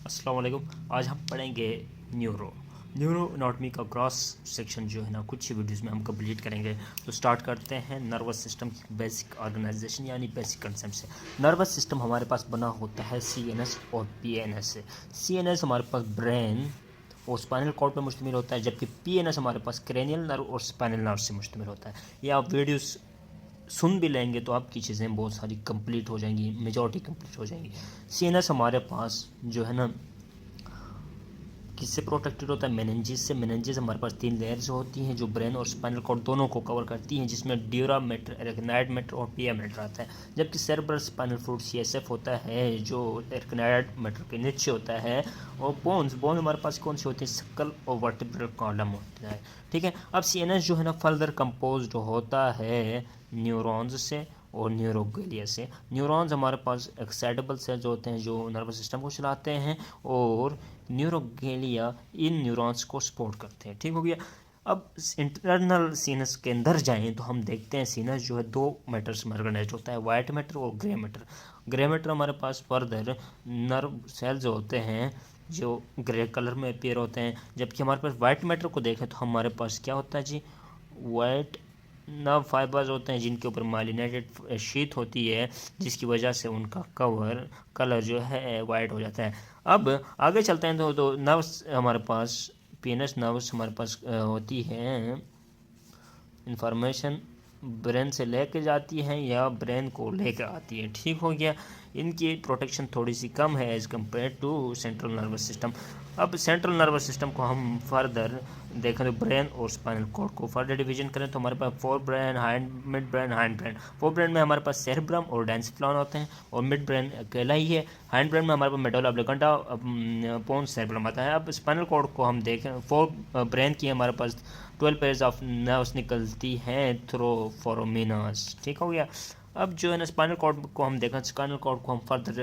अस्सलाम वालेकुम। आज हम पढ़ेंगे न्यूरो एनाटॉमी का क्रॉस सेक्शन जो है ना कुछ ही वीडियोस में हम कंप्लीट करेंगे। तो स्टार्ट करते हैं नर्वस सिस्टम की बेसिक ऑर्गेनाइजेशन यानी बेसिक कंसेप्ट से। नर्वस सिस्टम हमारे पास बना होता है सीएनएस और पीएनएस से। सीएनएस हमारे पास ब्रेन और स्पाइनल कॉर्ड पर मुश्तमिल होता है, जबकि पीएनएस हमारे पास क्रेनियल नर्व और स्पाइनल नर्व से मुश्तमिल होता है। ये आप वीडियोस सुन भी लेंगे तो आपकी चीज़ें बहुत सारी कंप्लीट हो जाएंगी, मेजॉरिटी कंप्लीट हो जाएंगी। सीएनएस हमारे पास जो है ना किससे प्रोटेक्टेड होता है? मेनिंजेस से। मेनिंजेस हमारे पास 3 लेयर्स होती हैं जो ब्रेन और स्पाइनल कॉर्ड दोनों को कवर करती हैं, जिसमें ड्यूरा मैटर, एरेक्नाइड मैटर और पिया मैटर आता है। जबकि सेरेब्रल स्पाइनल फ्लूइड सीएसएफ होता है जो एरेक्नाइड मैटर के नीचे होता है। और बोन हमारे पास कौन सी होती है? स्कल और वर्टिब्रल कॉलम होता है। ठीक है। अब सीएनएस जो है ना फर्दर कंपोज होता है न्यूरॉन्स से और न्यूरोगेलिया से। न्यूरॉन्स हमारे पास एक्साइटेबल सेल्स होते हैं जो नर्वस सिस्टम को चलाते हैं, और न्यूरोगेलिया इन न्यूरॉन्स को सपोर्ट करते हैं। ठीक हो गया। अब इंटरनल सीनस के अंदर जाएं तो हम देखते हैं सीनस जो है 2 मैटर्स में ऑर्गेनाइज होता है, वाइट मैटर और ग्रे मैटर। ग्रे मैटर हमारे पास फर्दर नर्व सेल्स होते हैं जो ग्रे कलर में अपीयर होते हैं, जबकि हमारे पास वाइट मैटर को देखें तो हमारे पास क्या होता है जी? वाइट नर्व फाइबर्स होते हैं जिनके ऊपर माइलिनेटेड शीट होती है, जिसकी वजह से उनका कलर जो है वाइट हो जाता है। अब आगे चलते हैं तो नर्व्स हमारे पास, पीनस नर्व्स हमारे पास होती हैं, इंफॉर्मेशन ब्रेन से लेके जाती हैं या ब्रेन को लेकर आती है। ठीक हो गया। इनकी प्रोटेक्शन थोड़ी सी कम है as compare to central nervous system. अब सेंट्रल नर्वस सिस्टम को हम फर्दर देखें तो ब्रेन और स्पाइनल कॉर्ड को फर्दर डिवीजन करें तो हमारे पास fore brain, mid brain, hind brain. Fore brain में हमारे पास सेरेब्रम और डेंसिफ्लॉन होते हैं, और मिड ब्रेन अकेला ही है। हाइंड ब्रेन में हमारे पास मेडुला ऑब्लिंगुटा, पोन्स, सेरेब्रम आता है। अब स्पाइनल कॉर्ड को हम देखें, फोर ब्रेन की हमारे पास 12 पेयर्स ऑफ नर्व्स निकलती हैं थ्रो फोरामिनस। ठीक हो गया। अब जो है ना स्पाइनल कॉर्ड को हम देखें, स्पाइनल कॉर्ड को हम फर्दर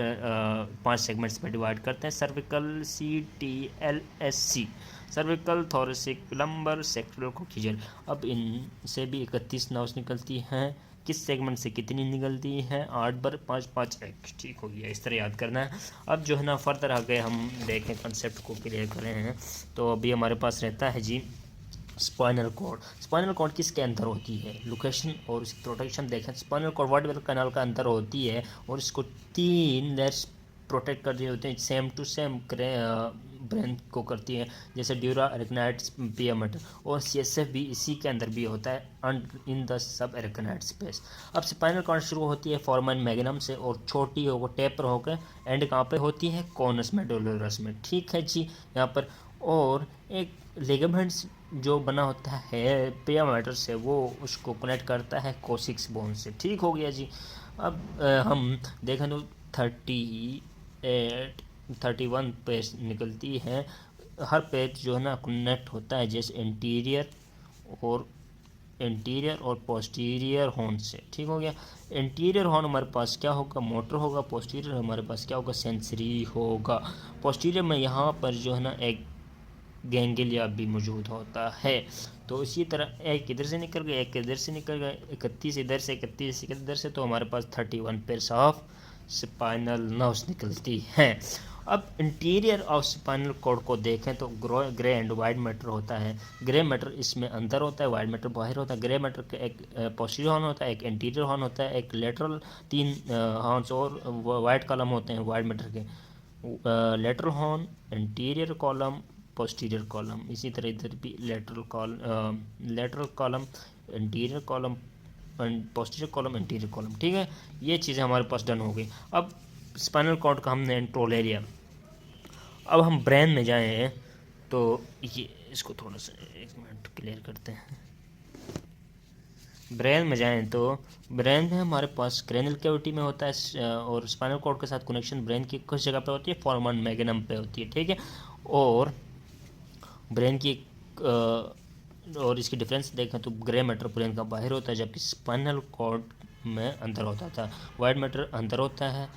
5 सेगमेंट्स में डिवाइड करते हैं। Cervical, CTLSC, cervical, thoracic, lumbar, sacral, coccygeal. अब इनसे भी 31 नर्व्स निकलती हैं। किस सेगमेंट से कितनी निकलती हैं? 8 बार 5 5 1। ठीक हो गया, इस तरह याद करना है। अब जो है ना फर्दर आगे हम देखें, कंसेप्ट को क्लियर करें हैं तो अभी हमारे पास रहता है जी स्पाइनल कॉर्ड। स्पाइनल कॉर्ड किसके अंदर होती है? लोकेशन और इसकी प्रोटेक्शन देखें। स्पाइनल कॉर्ड वर्टिब्रल कैनाल का अंदर होती है और इसको 3 लेयर्स प्रोटेक्ट कर रही होती हैं, सेम टू सेम ब्रेन को करती है, जैसे ड्यूरा, एरेक्नाइड, पिया मैटर। और सीएसएफ भी इसी के अंदर भी होता है in the sub arachnid space. अब स्पाइनल कॉर्ड शुरू होती है फोरामन मैग्नम से और छोटी होकर टेपर होकर एंड कहाँ पे होती है? कॉनस मेडुलरस में। ठीक है जी यहाँ पर। और एक लिगामेंट्स जो बना होता है पिया मैटर से, वो उसको कनेक्ट करता है कोसिक्स बोन से। ठीक हो गया जी। अब हम देखें तो 38 31 पेज निकलती है। हर पेज जो है ना कनेक्ट होता है जैसे इंटीरियर और पोस्टीरियर हॉर्न से। ठीक हो गया। इंटीरियर हॉर्न हमारे पास क्या होगा? मोटर होगा। पोस्टीरियर हमारे पास क्या होगा? सेंसरी होगा। पोस्टीरियर में यहाँ पर जो है ना एक गैंग्लिया भी मौजूद होता है। तो इसी तरह एक इधर से निकल गया, एक इधर से निकल गया, 31 इधर से, 31 इधर से, तो हमारे पास 31 पेयर्स ऑफ स्पाइनल नर्व्स निकलती हैं। अब इंटीरियर ऑफ स्पाइनल कॉर्ड को देखें तो ग्रे एंड वाइट मैटर होता है। ग्रे मैटर इसमें अंदर होता है, वाइट मैटर बाहर होता है। ग्रे मैटर का एक पोस्टीरियर हॉर्न होता है, एक इंटीरियर हॉर्न होता है, एक लेटरल, 3 हॉर्न्स और वाइट कॉलम होते हैं वाइट मैटर के। Lateral horn, interior column, posterior column. इसी तरह इधर भी lateral column, interior column, posterior column, interior column. ठीक है, ये चीज़ें हमारे पास डन हो गई। अब स्पाइनल कॉर्ड का हमने इंट्रो ले लिया। अब हम ब्रेन में जाएं तो ये इसको थोड़ा सा 1 मिनट क्लियर करते हैं। ब्रेन में जाएं तो ब्रेन में हमारे पास क्रेनियल कैविटी में होता है, और स्पाइनल कॉर्ड के साथ कनेक्शन ब्रेन की किस जगह पे होती है? फोरामन मैग्नम पे होती है। ठीक है। और ब्रेन की और इसकी डिफरेंस देखें तो ग्रे मैटर ब्रेन का बाहर होता है, जबकि स्पाइनल कॉर्ड में अंदर होता था। वाइट मैटर अंदर होता है।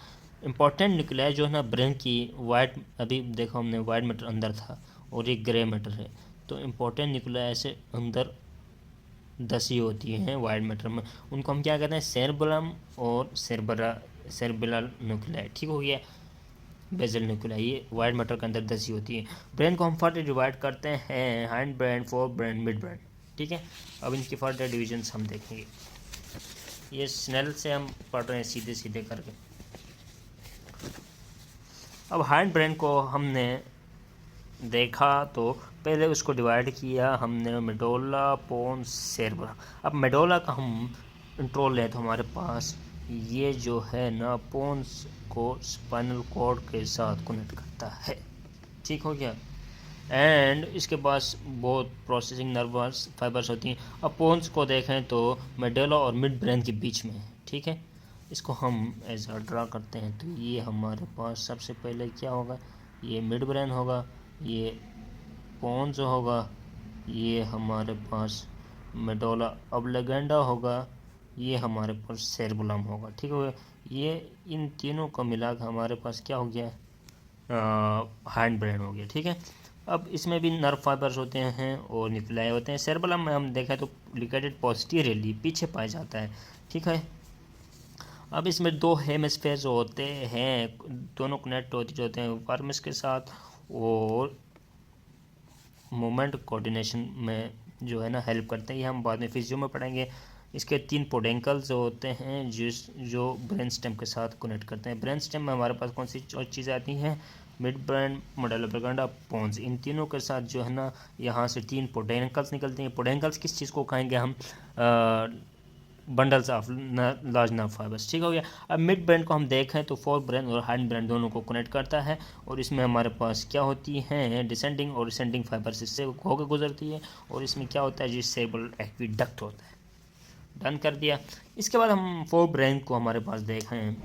इंपॉर्टेंट निकला है जो है ना ब्रेन की वाइट, अभी देखो हमने वाइट मैटर अंदर था और ये ग्रे मैटर है, तो इंपॉर्टेंट निकला है ऐसे अंदर 10 ही होती हैं वाइट मैटर में। उनको हम क्या कहते हैं? सेरेब्रम और सेरेब्रल न्यूक्लियाई। ठीक हो गया। बेसल न्यूक्लियाई, ये वाइट मैटर के अंदर 10 ही होती है। ब्रेन को हम फर्दर डिवाइड करते हैं hind brain, fore brain, mid brain, ठीक है। अब इनकी फर्दर डिविजन्स हम देखेंगे। ये स्नेल से हम पढ़ रहे हैं सीधे सीधे करके। अब हाइंड ब्रेन को हमने देखा तो पहले उसको डिवाइड किया हमने मेडोला, पोन्स, सेरेब्रम। अब मेडोला का हम इंट्रो लें तो हमारे पास ये जो है ना पोन्स को स्पाइनल कॉर्ड के साथ कनेक्ट करता है, ठीक हो गया। एंड इसके पास बहुत प्रोसेसिंग नर्वस फाइबर्स होती हैं। अब पोन्स को देखें तो मेडोला और मिड ब्रेन के बीच में है, ठीक है। इसको हम ऐसा ड्रा करते हैं तो ये हमारे पास सबसे पहले क्या होगा, ये मिड ब्रेन होगा, ये पोन्स होगा, ये हमारे पास मेडोला ऑब्लिगेंडा होगा, ये हमारे पास सेरेबेलम होगा, ठीक हो गया। ये इन तीनों को मिलाकर हमारे पास क्या हो गया, हाइंड ब्रेन हो गया, ठीक है। अब इसमें भी नर्व फाइबर्स होते हैं और न्यूक्लियाई होते हैं। सेरेबेलम में हम देखें तो लोकेटेड पोस्टीरियरली, पीछे पाया जाता है, ठीक है। अब इसमें दो हेमिस्फेयर्स होते हैं, दोनों कनेक्ट होते हैं वर्म्स के साथ और मूवमेंट कोऑर्डिनेशन में जो है ना हेल्प करते हैं। ये हम बाद में फिजियो में पढ़ेंगे। इसके 3 पोडेंकल्स होते हैं जो ब्रेन स्टेम के साथ कनेक्ट करते हैं। ब्रेन स्टेम में हमारे पास कौन सी चीज़ें आती हैं, मिड ब्रेन, मेडुला ऑब्लिगेंडा, पोन्स। इन तीनों के साथ जो है ना यहाँ से 3 पोडेंकल्स निकलते हैं। पोडेंकल्स किस चीज़ को कहेंगे हम, bundles of large nerve fibres, ठीक हो गया। अब मिड ब्रेन को हम देखें तो फोर ब्रेन और हाइंड ब्रेन दोनों को कनेक्ट करता है और इसमें हमारे पास क्या होती हैं, डिसेंडिंग और डिसेंडिंग फाइबर्स इससे होकर गुजरती है और इसमें क्या होता है, जिस सेरेब्रल एक्विडक्ट होता है। डन कर दिया। इसके बाद हम फोर ब्रेन को हमारे पास देखें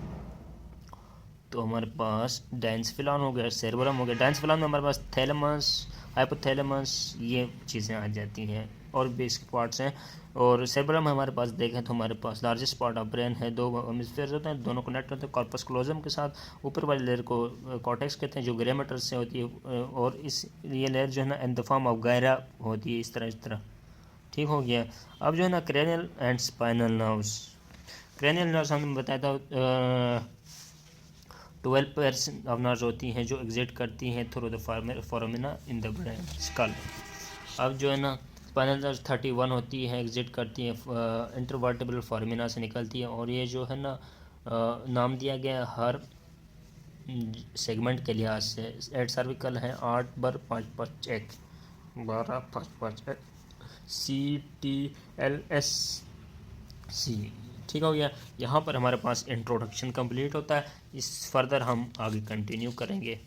तो हमारे पास डायंसफिलान हो गया, सेरेब्रम हो गया। डायंसफिलान में हमारे पास थैलेमस, हाइपोथैलेमस, ये चीज़ें आ जाती हैं और भी इसके पार्ट्स हैं। और सेरेब्रम में हमारे पास देखें तो हमारे पास लार्जेस्ट पार्ट ऑफ ब्रेन है, 2 हेमिस्फीयर्स होते हैं, दोनों कनेक्ट होते हैं कॉर्पस क्लोजम के साथ। ऊपर वाली लेयर को कॉर्टेक्स कहते हैं जो ग्रे मैटर से होती है और इस ये लेयर जो है ना इन द फॉर्म ऑफ गायरा होती है, इस तरह, ठीक हो गया। अब जो है ना cranial and spinal nerves, cranial nerves हमने बताया था 12 पेयर्स ऑफ नर्व्स होती हैं जो एग्जिट करती हैं through the foramina in the brain skull. अब जो है ना स्पाइनल नर्व्स 31 होती हैं, एग्जिट करती हैं इंटरवर्टेब्रल फोरामिना से निकलती है और ये जो है ना नाम दिया गया हर सेगमेंट के लिहाज से। एड सर्विकल है 8 बर 5 5 1 12 5 5 CTLS C, ठीक हो गया। यहाँ पर हमारे पास इंट्रोडक्शन कंप्लीट होता है। इस फर्दर हम आगे कंटिन्यू करेंगे।